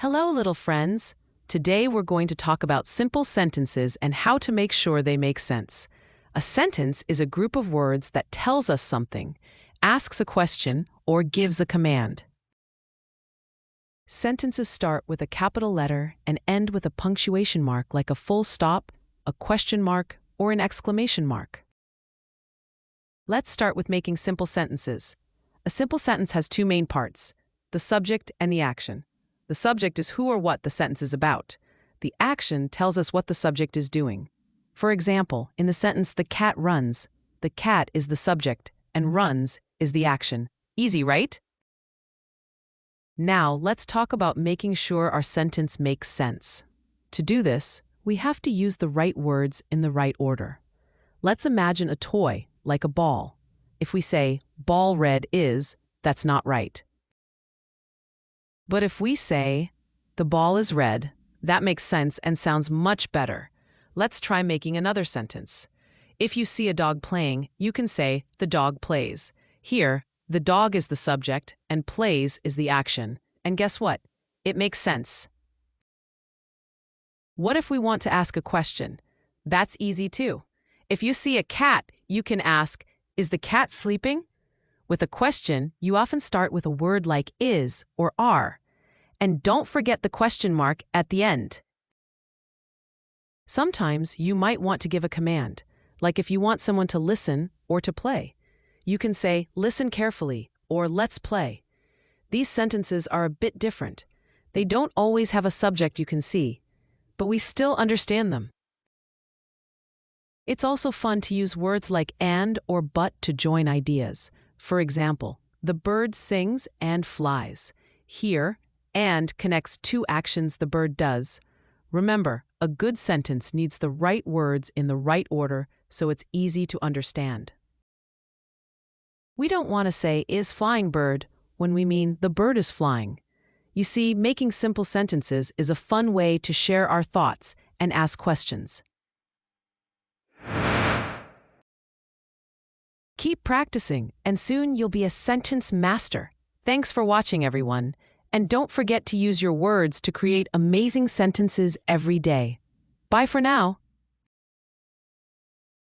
Hello, little friends. Today we're going to talk about simple sentences and how to make sure they make sense. A sentence is a group of words that tells us something, asks a question, or gives a command. Sentences start with a capital letter and end with a punctuation mark like a full stop, a question mark, or an exclamation mark. Let's start with making simple sentences. A simple sentence has two main parts, the subject and the action. The subject is who or what the sentence is about. The action tells us what the subject is doing. For example, in the sentence, the cat runs, the cat is the subject, and runs is the action. Easy, right? Now, let's talk about making sure our sentence makes sense. To do this, we have to use the right words in the right order. Let's imagine a toy, like a ball. If we say, ball red is, that's not right. But if we say, the ball is red, that makes sense and sounds much better. Let's try making another sentence. If you see a dog playing, you can say, the dog plays. Here, the dog is the subject and plays is the action. And guess what? It makes sense. What if we want to ask a question? That's easy too. If you see a cat, you can ask, is the cat sleeping? With a question, you often start with a word like is or are. And don't forget the question mark at the end. Sometimes you might want to give a command, like if you want someone to listen or to play. You can say, listen carefully, or let's play. These sentences are a bit different. They don't always have a subject you can see, but we still understand them. It's also fun to use words like and or but to join ideas. For example, the bird sings and flies. Here, and connects two actions the bird does. Remember, a good sentence needs the right words in the right order so it's easy to understand. We don't want to say, is flying bird, when we mean the bird is flying. You see, making simple sentences is a fun way to share our thoughts and ask questions. Keep practicing, and soon you'll be a sentence master. Thanks for watching, everyone. And don't forget to use your words to create amazing sentences every day. Bye for now.